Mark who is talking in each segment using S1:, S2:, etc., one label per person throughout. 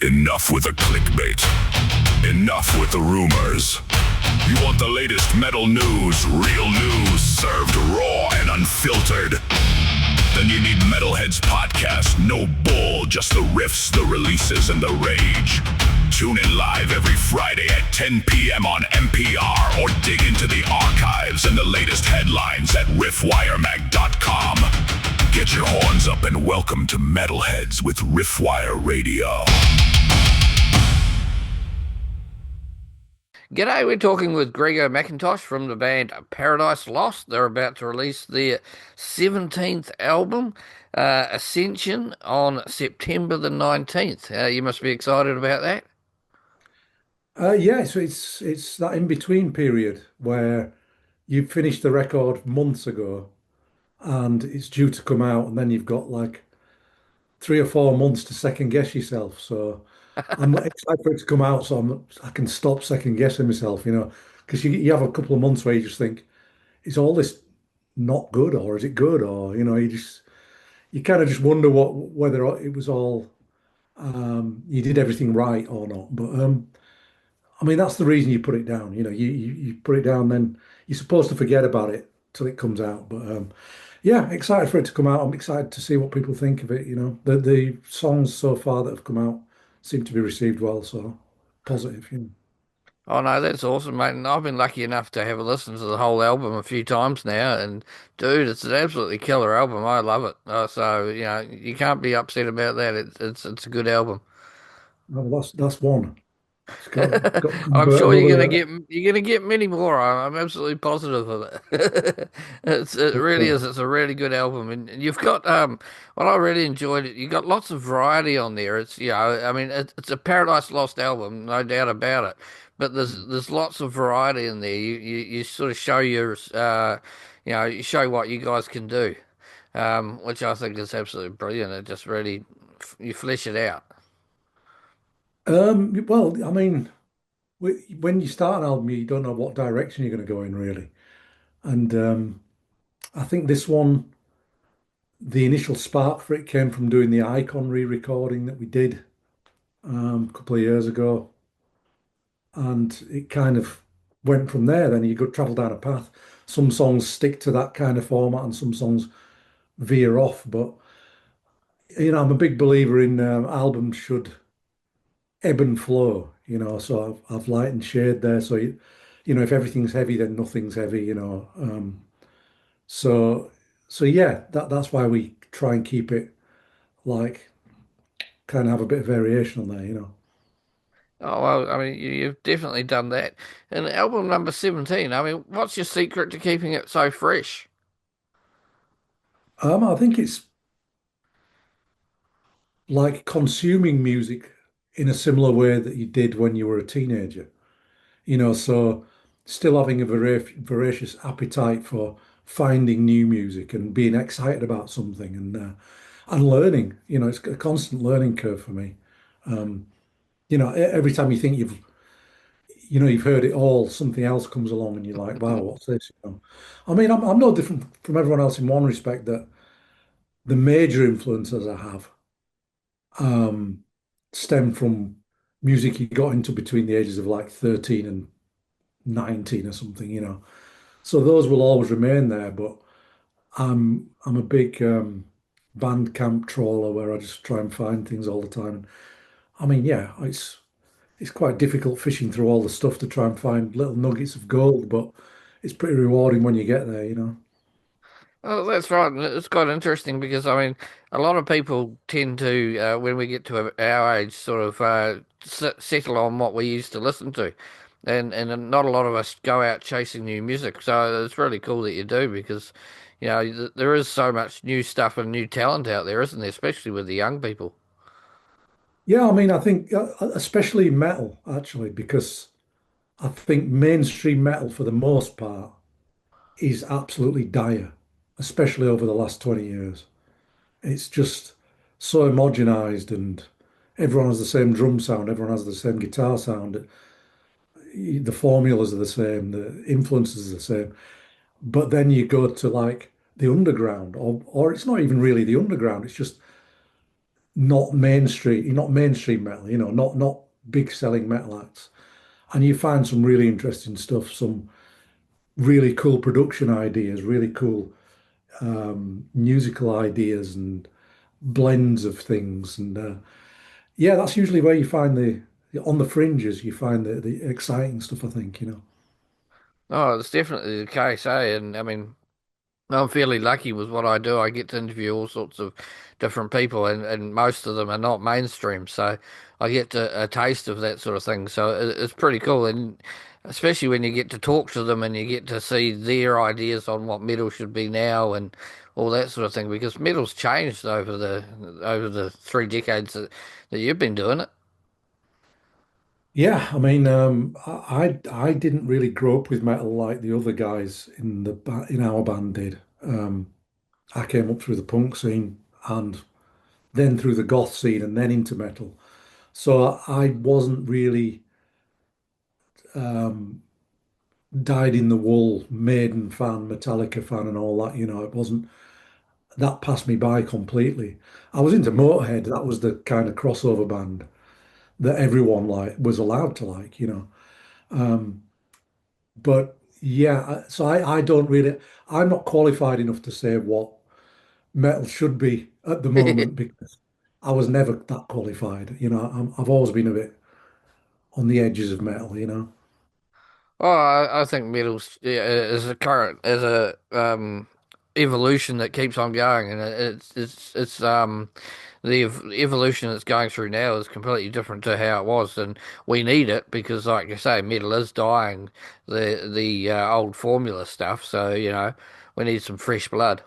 S1: Enough with the clickbait. Enough with the rumors. You want the latest metal news, real news, served raw and unfiltered? Then you need Metalheads Podcast. No bull, just the riffs, the releases, and the rage. Tune in live every Friday at 10 p.m. on NPR or dig into the archives and the latest headlines at riffwiremag.com. Get your horns up and welcome to Metalheads with Riffwire Radio.
S2: G'day, we're talking with Gregor Mackintosh from the band Paradise Lost. They're about to release their 17th album, Ascension, on September the 19th. You must be excited about that.
S3: Yeah, so it's that in-between period where you finished the record months ago and it's due to come out, and then you've got like 3 or 4 months to second guess yourself. So I'm excited for it to come out so I can stop second guessing myself, because you have a couple of months where you just think, is all this not good or is it good? Or, you kind of just wonder whether it was all, you did everything right or not. But I mean, that's the reason you put it down. You put it down, then you're supposed to forget about it till it comes out. But yeah, excited for it to come out. I'm excited to see what people think of it. The songs so far that have come out seem to be received well, so positive.
S2: Oh no, that's awesome, mate. And I've been lucky enough to have a listen to the whole album a few times now, and dude, it's an absolutely killer album. I love it. So you can't be upset about that. It's a good album.
S3: Well, that's one.
S2: I'm sure you're gonna get many more. I'm absolutely positive of it. It really is. It's a really good album, and you've got what I really enjoyed. You got lots of variety on there. It's I mean, it's a Paradise Lost album, no doubt about it. But there's lots of variety in there. You sort of show you show what you guys can do, which I think is absolutely brilliant. It just really you flesh it out.
S3: Well, I mean, when you start an album, you don't know what direction you're going to go in, really. And I think this one, the initial spark for it came from doing the Icon re-recording that we did a couple of years ago. And it kind of went from there. Then you go travel down a path. Some songs stick to that kind of format and some songs veer off. But, I'm a big believer in albums should ebb and flow, so I've light and shade there. So, if everything's heavy, then nothing's heavy, So yeah, that's why we try and keep it like kind of have a bit of variation on there.
S2: Oh, well, I mean, you've definitely done that. And album number 17, I mean, what's your secret to keeping it so fresh?
S3: I think it's like consuming music in a similar way that you did when you were a teenager. So still having a voracious appetite for finding new music and being excited about something and learning. It's a constant learning curve for me. Every time you think you've heard it all, something else comes along and you're like, wow, what's this? I mean, I'm no different from everyone else in one respect, that the major influences I have stem from music you got into between the ages of like 13 and 19 or something. So those will always remain there, but I'm a big Bandcamp trawler where I just try and find things all the time. I mean, yeah, it's quite difficult fishing through all the stuff to try and find little nuggets of gold, but it's pretty rewarding when you get there.
S2: Oh, that's right. And it's quite interesting because, I mean, a lot of people tend to, when we get to our age, sort of settle on what we used to listen to. And not a lot of us go out chasing new music. So it's really cool that you do because, there is so much new stuff and new talent out there, isn't there? Especially with the young people.
S3: Yeah, I mean, I think especially metal, actually, because I think mainstream metal for the most part is absolutely dire, especially over the last 20 years. It's just so homogenized and everyone has the same drum sound, everyone has the same guitar sound. The formulas are the same, the influences are the same. But then you go to like the underground, or it's not even really the underground, it's just not mainstream metal, not big selling metal acts. And you find some really interesting stuff, some really cool production ideas, really cool musical ideas and blends of things. And yeah, that's usually where you find on the fringes, you find the exciting stuff, I think.
S2: Oh, it's definitely the case, eh? And I mean, I'm fairly lucky with what I do. I get to interview all sorts of different people, and most of them are not mainstream. So I get a taste of that sort of thing. So it's pretty cool, and especially when you get to talk to them and you get to see their ideas on what metal should be now and all that sort of thing. Because metal's changed over the 3 decades that you've been doing it.
S3: Yeah, I mean, I didn't really grow up with metal like the other guys in our band did. I came up through the punk scene and then through the goth scene and then into metal. So I wasn't really um, dyed in the wool Maiden fan, Metallica fan, and all that. It wasn't that passed me by completely. I was into Motorhead. That was the kind of crossover band that everyone was allowed to like. Um, but yeah, so I don't really. I'm not qualified enough to say what metal should be at the moment because I was never that qualified. I've always been a bit on the edges of metal.
S2: Oh, I think metal's yeah, is a current is a evolution that keeps on going, and it's the evolution that's going through now is completely different to how it was, and we need it because, like you say, metal is dying the old formula stuff. So we need some fresh blood.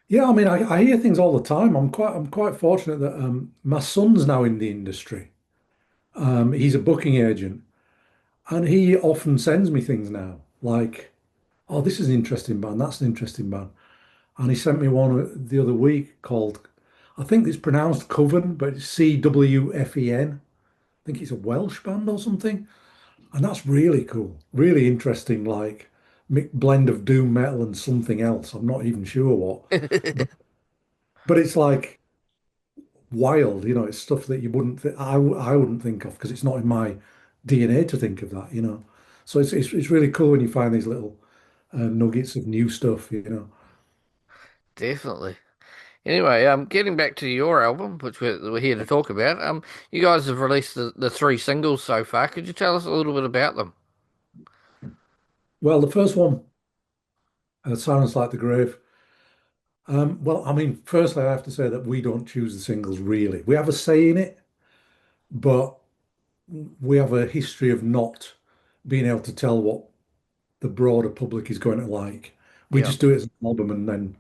S3: Yeah, I mean, I hear things all the time. I'm quite fortunate that my son's now in the industry. He's a booking agent, and he often sends me things now, like, "Oh, this is an interesting band. That's an interesting band." And he sent me one the other week called, I think it's pronounced Coven, but it's Cwfen. I think it's a Welsh band or something, and that's really cool, really interesting, like blend of doom metal and something else. I'm not even sure what, but but it's like wild, it's stuff that you wouldn't I wouldn't think of because it's not in my DNA to think of that. So it's really cool when you find these little nuggets of new stuff.
S2: Definitely. Anyway, getting back to your album, which we're here to talk about, you guys have released the 3 singles so far. Could you tell us a little bit about them?
S3: Well, the first one, Silence Like the Grave. Well, I mean, firstly, I have to say that we don't choose the singles really. We have a say in it, but we have a history of not being able to tell what the broader public is going to like. We
S2: Yeah.
S3: just do it as an album and then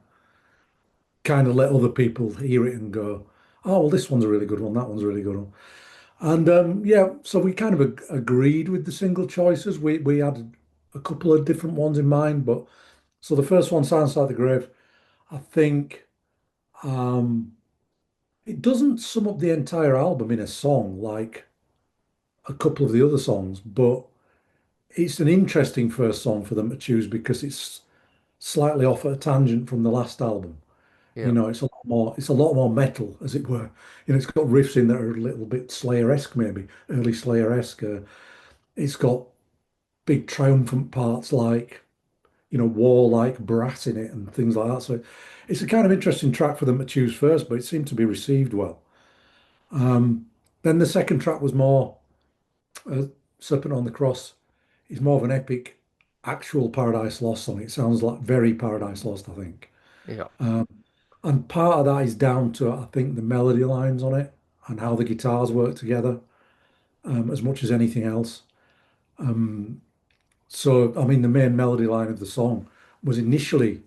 S3: kind of let other people hear it and go, "Oh, well, this one's a really good one. That one's a really good one." And yeah, so we kind of agreed with the single choices. We had a couple of different ones in mind, but so the first one, Silence Like the Grave, I think it doesn't sum up the entire album in a song like a couple of the other songs, but it's an interesting first song for them to choose because it's slightly off at a tangent from the last album.
S2: Yeah.
S3: It's a lot more metal, as it were. It's got riffs in that are a little bit Slayer-esque, maybe early Slayer-esque. It's got big triumphant parts like, war-like brass in it and things like that. So it's a kind of interesting track for them to choose first, but it seemed to be received well. Then the second track was more uh, Serpent on the Cross. It's more of an epic, actual Paradise Lost song. It sounds like very Paradise Lost, I think.
S2: Yeah.
S3: And part of that is down to, I think, the melody lines on it and how the guitars work together, as much as anything else. So, I mean, the main melody line of the song was initially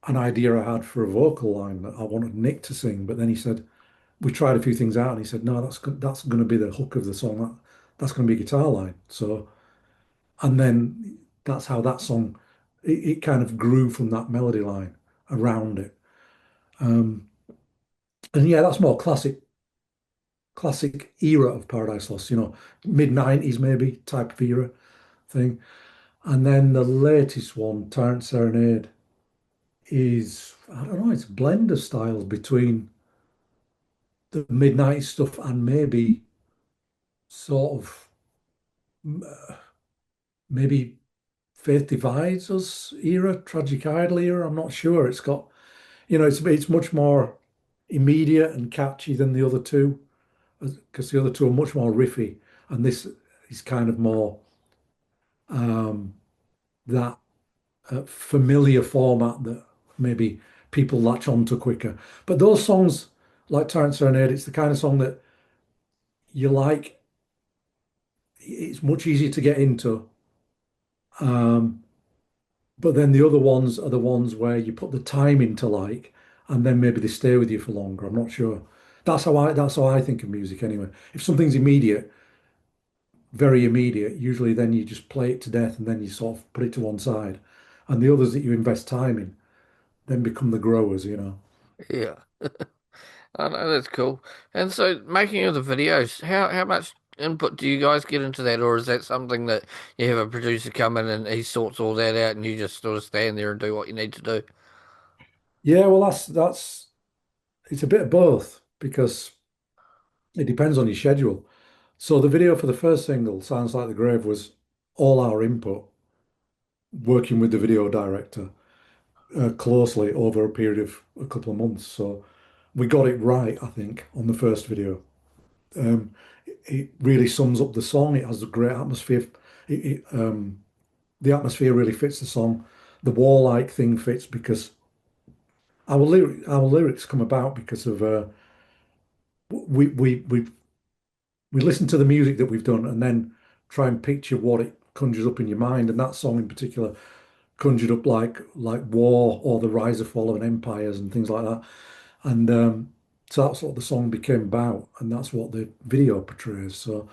S3: an idea I had for a vocal line that I wanted Nick to sing, but then he said, we tried a few things out, and he said, no, that's going to be the hook of the song. That's going to be a guitar line. So, and then that's how that song, it kind of grew from that melody line around it. Um, and yeah, that's more classic era of Paradise Lost, mid 90s maybe type of era thing. And then the latest one, Tyrant Serenade, is, I don't know, it's a blend of styles between the mid-90s stuff and maybe sort of maybe Faith Divides Us era, Tragic Idol era. I'm not sure. It's got, it's much more immediate and catchy than the other two, because the other two are much more riffy, and this is kind of more um, that familiar format that maybe people latch on to quicker. But those songs, like Tyrant Serenade, it's the kind of song that you like. It's much easier to get into. Um, but then the other ones are the ones where you put the time into like, and then maybe they stay with you for longer. I'm not sure. That's how I think of music anyway. If something's immediate, very immediate, usually then you just play it to death and then you sort of put it to one side. And the others that you invest time in then become the growers.
S2: Yeah. I know that's cool. And so, making of the videos, how much input do you guys get into that, or is that something that you have a producer come in and he sorts all that out, and you just sort of stand there and do what you need to do?
S3: Yeah, well, that's it's a bit of both because it depends on your schedule. So the video for the first single, Sounds Like the Grave, was all our input, working with the video director closely over a period of a couple of months. So we got it right, I think, on the first video. Um, it really sums up the song. It has a great atmosphere. The atmosphere really fits the song. The warlike thing fits because our lyrics come about because of we listen to the music that we've done and then try and picture what it conjures up in your mind. And that song in particular conjured up like war or the rise or fall of an empires and things like that. And so that's what the song became about, and that's what the video portrays. So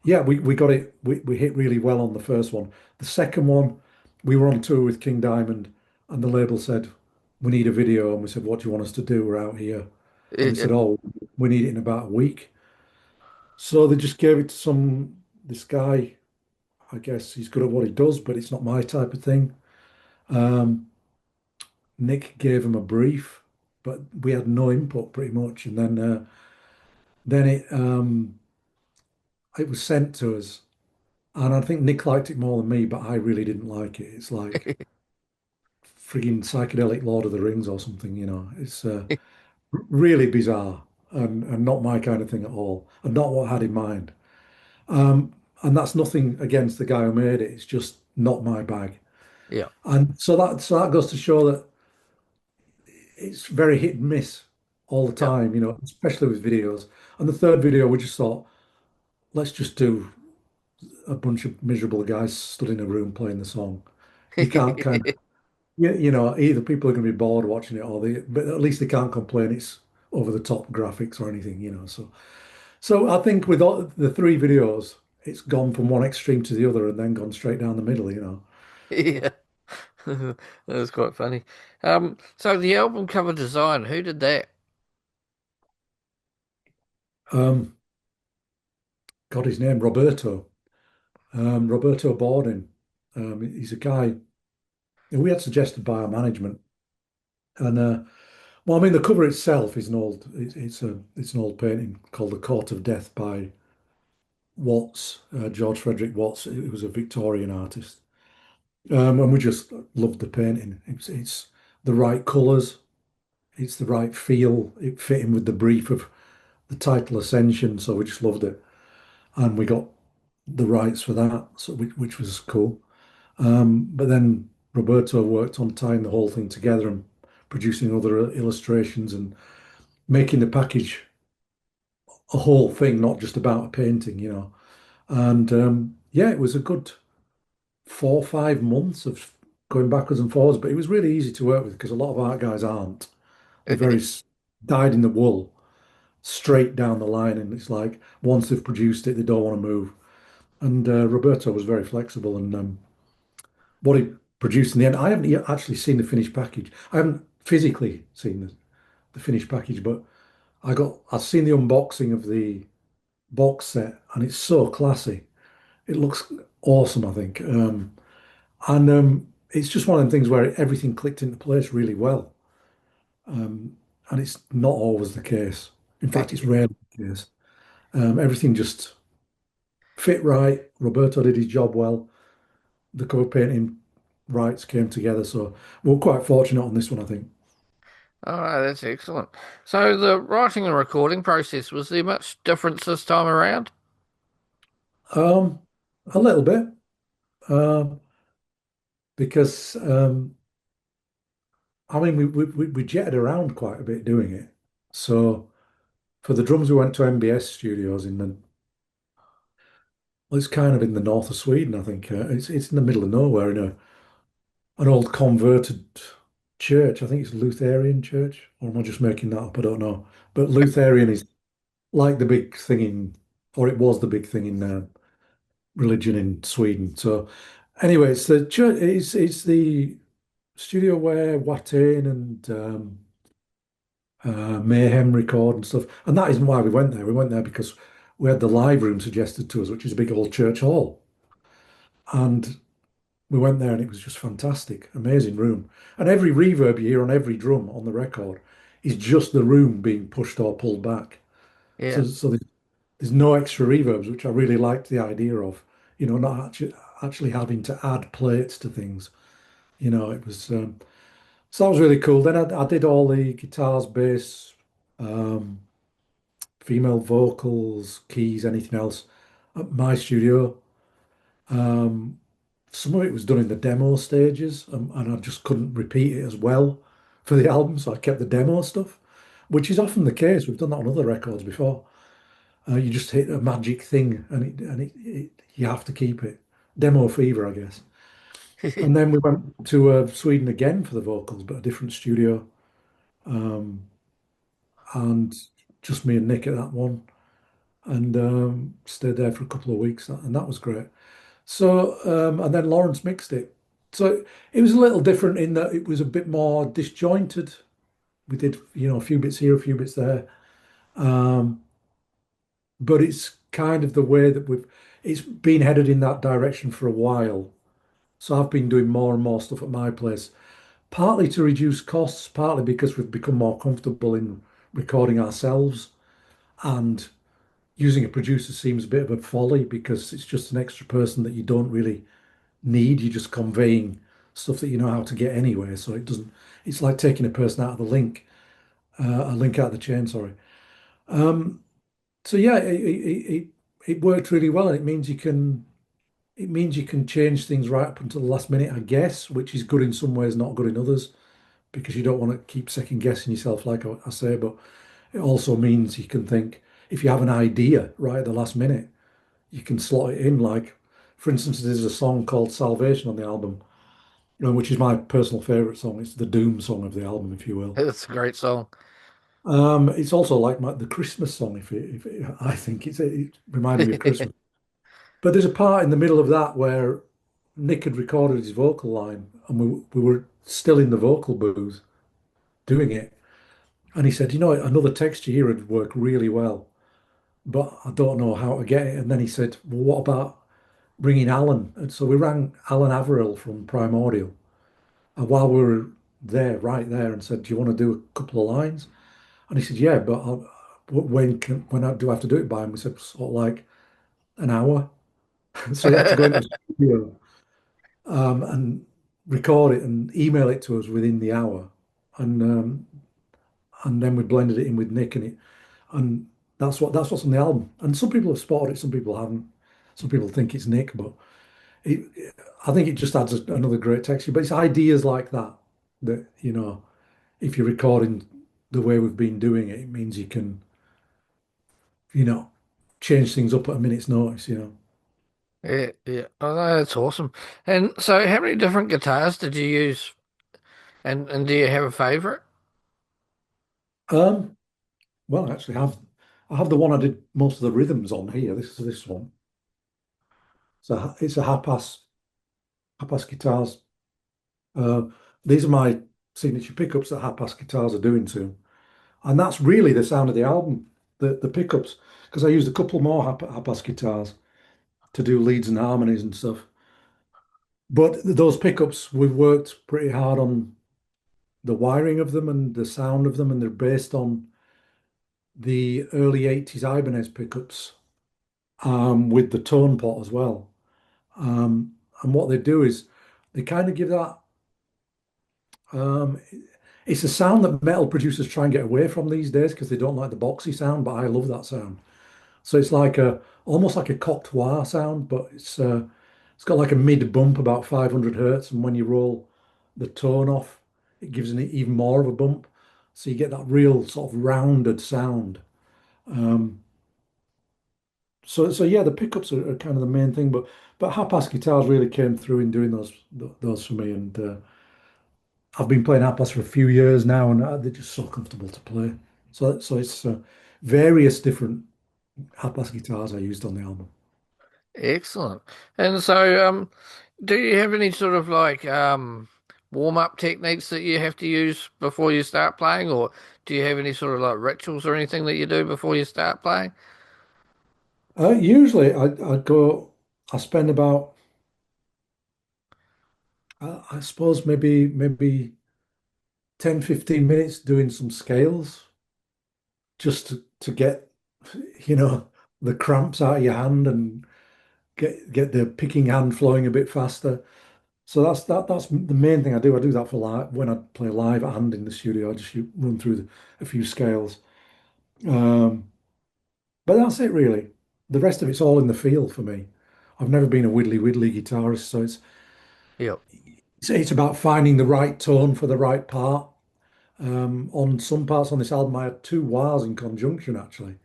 S3: yeah, we got it. We hit really well on the first one. The second one, we were on tour with King Diamond, and the label said, "We need a video." And we said, "What do you want us to do? We're out here." And they said, "Oh, we need it in about a week." So they just gave it to this guy. I guess he's good at what he does, but it's not my type of thing. Um, Nick gave him a brief, but we had no input pretty much. And then it was sent to us, and I think Nick liked it more than me, but I really didn't like it. It's like frigging psychedelic Lord of the Rings or something. It's really bizarre and not my kind of thing at all, and not what I had in mind. And that's nothing against the guy who made it. It's just not my bag.
S2: Yeah.
S3: And so that goes to show that it's very hit and miss all the
S2: Yeah.
S3: time, especially with videos. And the third video, we just thought, let's just do a bunch of miserable guys stood in a room playing the song. You can't kind of, either people are going to be bored watching it but at least they can't complain it's over the top graphics or anything. So I think with all the three videos, it's gone from one extreme to the other and then gone straight down the middle.
S2: Yeah. That was quite funny. So the album cover design, who did that?
S3: Um, got his name, Roberto Bordin. He's a guy who we had suggested by our management. And well, I mean, the cover itself is it's an old painting called The Court of Death by Watts, George Frederick Watts. It was a Victorian artist. And we just loved the painting. It's the right colours, it's the right feel. It fit in with the brief of the title Ascension, so we just loved it. And we got the rights for that, so which was cool. But then Roberto worked on tying the whole thing together and producing other illustrations and making the package a whole thing, not just about a painting. And yeah, it was a good 4 or 5 months of going backwards and forwards, but it was really easy to work with because a lot of art guys aren't. They're very dyed in the wool, straight down the line, and it's like once they've produced it, they don't want to move. And Roberto was very flexible, and what he produced in the end, I haven't yet actually seen the finished package. I haven't physically seen the finished package, but I've seen the unboxing of the box set, and it's so classy. It looks awesome, I think. And it's just one of the things where everything clicked into place really well. And it's not always the case. In fact, it's rarely the case. Everything just fit right. Roberto did his job well. The cover painting rights came together, so we're quite fortunate on this one, I think.
S2: Oh, that's excellent. So the writing and recording process, was there much difference this time around?
S3: Um, a little bit, because I mean we jetted around quite a bit doing it. So for the drums, we went to MBS studios in the well, it's kind of in the north of Sweden, I think. It's in the middle of nowhere in an old converted church. I think it's a Lutheran church, or am I just making that up? I don't know. But Lutheran is like the big thing in, or it was the big thing in religion in Sweden. So anyway, it's the church. It's the studio where Watain and Mayhem record and stuff. And that isn't why we went there. We went there because we had the live room suggested to us, which is a big old church hall. And we went there and it was just fantastic, amazing room. And every reverb you hear on every drum on the record is just the room being pushed or pulled back.
S2: Yeah.
S3: So there's no extra reverbs, which I really liked the idea of, not actually having to add plates to things. It was so that was really cool. Then I did all the guitars, bass, um, female vocals, keys, anything else at my studio. Um, some of it was done in the demo stages, and I just couldn't repeat it as well for the album, so I kept the demo stuff, which is often the case. We've done that on other records before. You just hit a magic thing, and you have to keep it. Demo fever, I guess. And then we went to Sweden again for the vocals, but a different studio, um, and just me and Nick at that one, and stayed there for a couple of weeks, and that was great. So, and then Lawrence mixed it. So it was a little different in that it was a bit more disjointed. We did, a few bits here, a few bits there. Um, but it's kind of the way that it's been headed in that direction for a while. So I've been doing more and more stuff at my place, partly to reduce costs, partly because we've become more comfortable in recording ourselves. And using a producer seems a bit of a folly because it's just an extra person that you don't really need. You're just conveying stuff that you know how to get anyway. So it doesn't, it's like taking a person out of the link, a link out of the chain, sorry. Um, so yeah, it worked really well. And it means you can change things right up until the last minute, I guess, which is good in some ways, not good in others, because you don't want to keep second guessing yourself, like I say, but it also means you can think if you have an idea right at the last minute, you can slot it in. Like, for instance, there's a song called Salvation on the album, which is my personal favorite song. It's the doom song of the album, if you will.
S2: It's a great song.
S3: It's also like the Christmas song. I think it reminded me of Christmas. But there's a part in the middle of that where Nick had recorded his vocal line, and we were still in the vocal booth doing it. And he said, another texture here would work really well, but I don't know how to get it. And then he said, well, what about bringing Alan? And so we rang Alan Averill from Primordial, and while we were there, right there, and said, do you want to do a couple of lines? And he said, yeah, but do I have to do it by? And we said, sort of like an hour. So he had to go into the studio and record it and email it to us within the hour. And then we blended it in with Nick and that's what's on the album. And some people have spotted it, some people haven't. Some people think it's Nick, but it, I think it just adds another great texture. But it's ideas like that, if you're recording the way we've been doing it, it means you can, you know, change things up at a minute's notice.
S2: Yeah, yeah. Oh, no, that's awesome. And so, how many different guitars did you use? And do you have a favorite?
S3: Um, well, I actually I have the one I did most of the rhythms on here. This one. So it's a Hapas guitars. Uh, these are my signature pickups that Hapas guitars are doing to 'em. And that's really the sound of the album, the pickups, because I used a couple more Hapas guitars to do leads and harmonies and stuff. But those pickups, we've worked pretty hard on the wiring of them and the sound of them, and they're based on the early 80s Ibanez pickups with the tone pot as well. And what they do is they kind of give that um, it's a sound that metal producers try and get away from these days because they don't like the boxy sound, but I love that sound. So it's like a almost like a cocked wah sound, but it's got like a mid bump about 500 hertz, and when you roll the tone off, it gives it even more of a bump. So you get that real sort of rounded sound. Um, so yeah, the pickups are kind of the main thing, but Hapas guitars really came through in doing those for me, and I've been playing Hapas for a few years now, and they're just so comfortable to play. So it's various different Hapas guitars I used on the album.
S2: Excellent. And so, do you have any sort of like warm up techniques that you have to use before you start playing, or do you have any sort of like rituals or anything that you do before you start playing?
S3: Usually I spend about, I suppose maybe 10, 15 minutes doing some scales just to get, you know, the cramps out of your hand and get the picking hand flowing a bit faster. So that's the main thing I do. I do that for live when I play live and in the studio. I just run through a few scales. Um, but that's it really. The rest of it's all in the feel for me. I've never been a widdly guitarist, so
S2: Yep.
S3: it's about finding the right tone for the right part. On some parts on this album, I had two wahs in conjunction actually.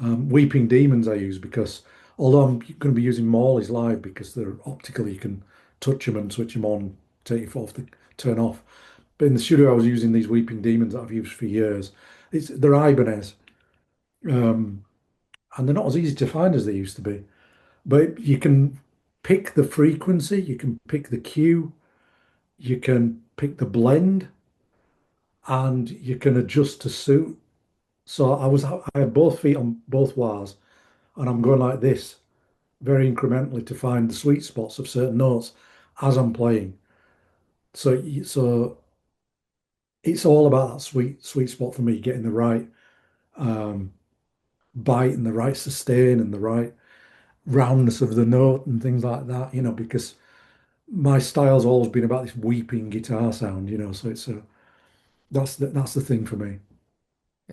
S3: Weeping Demons I use because although I'm going to be using Morleys live because they're optical, you can touch them and switch them on, take your foot off the turn off. But in the studio, I was using these Weeping Demons that I've used for years. They're Ibanez, um, and they're not as easy to find as they used to be. But you can pick the frequency, you can pick the cue, you can pick the blend, and you can adjust to suit. So I had both feet on both wahs, and I'm going like this very incrementally to find the sweet spots of certain notes as I'm playing. So it's all about that sweet spot for me, getting the right um, bite and the right sustain and the right roundness of the note and things like that. Because my style's always been about this weeping guitar sound. So that's the thing for me.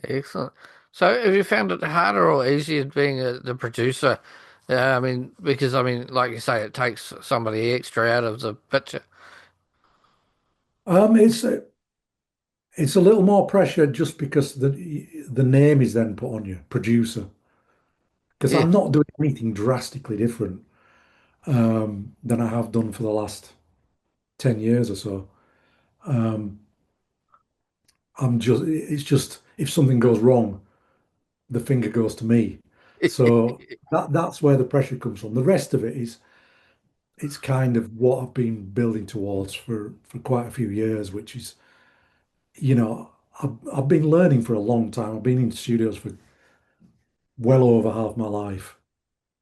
S2: Excellent. So, have you found it harder or easier being the producer? I mean, because I mean, like you say, it takes somebody extra out of the picture.
S3: It's a little more pressure just because the name is then put on you, producer. Because
S2: Yeah.
S3: I'm not doing anything drastically different than I have done for the last 10 years or so. Um, it's just if something goes wrong, the finger goes to me. So that's where the pressure comes from. The rest of it is it's kind of what I've been building towards for quite a few years, which is, you know, I've been learning for a long time. I've been in studios for well over half my life.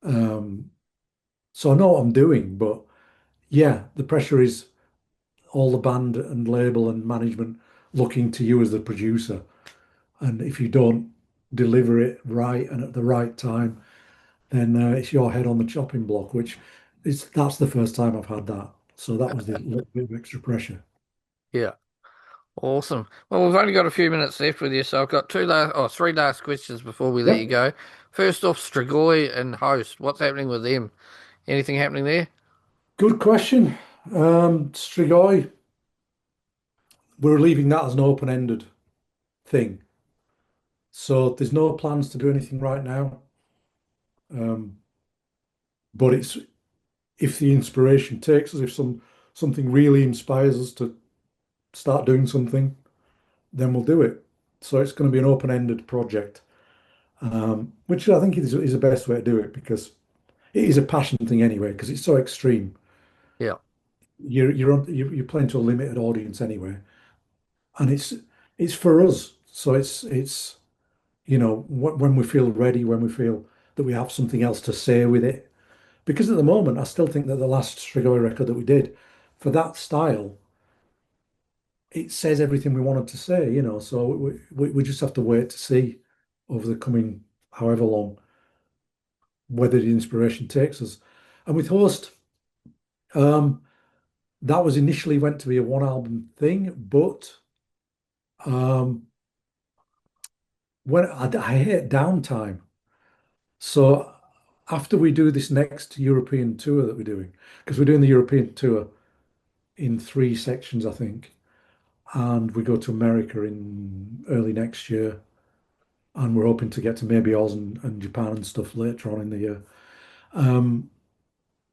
S3: Um, so I know what I'm doing, but yeah, the pressure is all the band and label and management looking to you as the producer. And if you don't deliver it right and at the right time, then it's your head on the chopping block, which that's the first time I've had that. So that was the little bit of extra pressure.
S2: Yeah. Awesome. Well, we've only got a few minutes left with you, so I've got three last questions before we let you
S3: Yep.
S2: go. First off, Strigoi and Host. What's happening with them? Anything happening there?
S3: Good question. Strigoi, we're leaving that as an open-ended thing. So there's no plans to do anything right now. Um, but it's if the inspiration takes us, if something really inspires us to start doing something, then we'll do it. So it's going to be an open-ended project, which I think is the best way to do it because it is a passion thing anyway, because it's so extreme.
S2: Yeah.
S3: You're playing to a limited audience anyway, and it's for us. So it's when we feel ready, when we feel that we have something else to say with it. Because at the moment, I still think that the last Strigoi record that we did for that style, it says everything we wanted to say. So we just have to wait to see over the coming however long, whether the inspiration takes us. And with Host, um, that was initially went to be a one album thing, but um, when I hate downtime. So after we do this next European tour that we're doing, because we're doing the European tour in three sections, I think, and we go to America in early next year, and we're hoping to get to maybe Oz and Japan and stuff later on in the year. Um,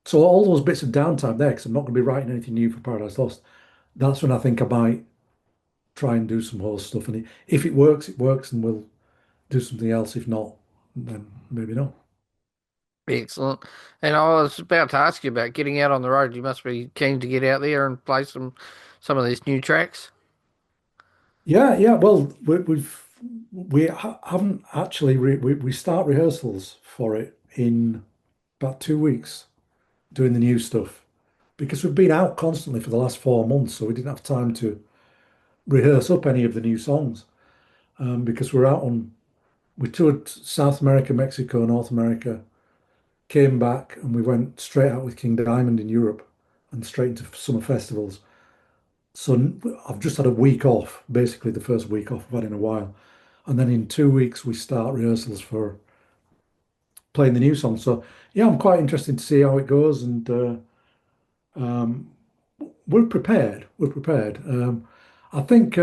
S3: so all those bits of downtime there, because I'm not going to be writing anything new for Paradise Lost. That's when I think I might try and do some horse stuff, and if it works, and we'll do something else. If not, then maybe not.
S2: Excellent. And I was about to ask you about getting out on the road. You must be keen to get out there and play some of these new tracks.
S3: Yeah, yeah. Well, we haven't actually we start rehearsals for it in about 2 weeks, doing the new stuff because we've been out constantly for the last 4 months, so we didn't have time to rehearse up any of the new songs. Because we toured South America, Mexico, North America, came back, and we went straight out with King Diamond in Europe and straight into summer festivals. So I've just had a week off, basically the first week off I've had in a while. And then in 2 weeks, we start rehearsals for playing the new song. So yeah, I'm quite interested to see how it goes. And um, we're prepared. We're prepared. I think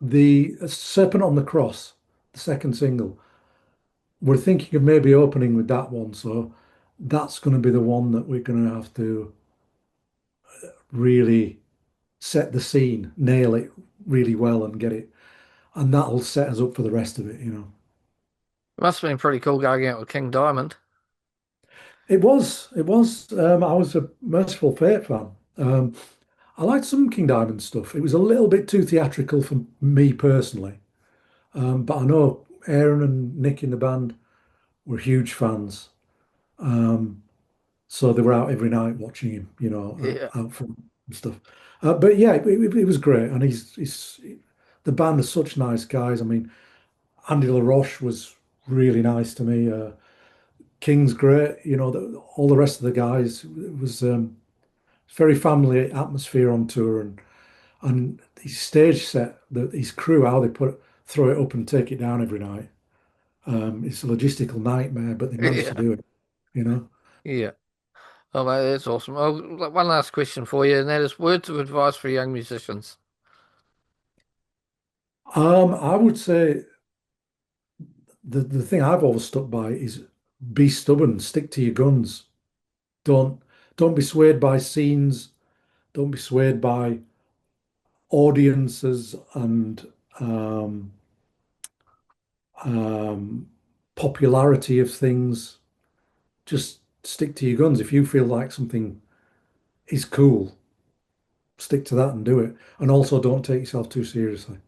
S3: the Serpent on the Cross, the second single, we're thinking of maybe opening with that one. So that's going to be the one that we're going to have to really set the scene, nail it really well and get it. And that'll set us up for the rest of it.
S2: It must have been pretty cool going out with King Diamond.
S3: It was. I was a Merciful Fate fan. I liked some King Diamond stuff. It was a little bit too theatrical for me personally. But I know Aaron and Nick in the band were huge fans. Um, so they were out every night watching him,
S2: Yeah.
S3: out front and stuff. But yeah, it was great. And the band are such nice guys. I mean, Andy LaRoche was really nice to me. King's great. All the rest of the guys, it was very family atmosphere on tour, and his stage set, his crew, how they throw it up and take it down every night. It's a logistical nightmare, but they managed to
S2: Yeah.
S3: do it.
S2: Yeah. Oh, mate, that's awesome. Oh, one last question for you, and that is words of advice for young musicians.
S3: I would say the thing I've always stuck by is be stubborn, stick to your guns. Don't don't be swayed by scenes. Don't be swayed by audiences and um, um, popularity of things. Just stick to your guns. If you feel like something is cool, stick to that and do it. And also don't take yourself too seriously.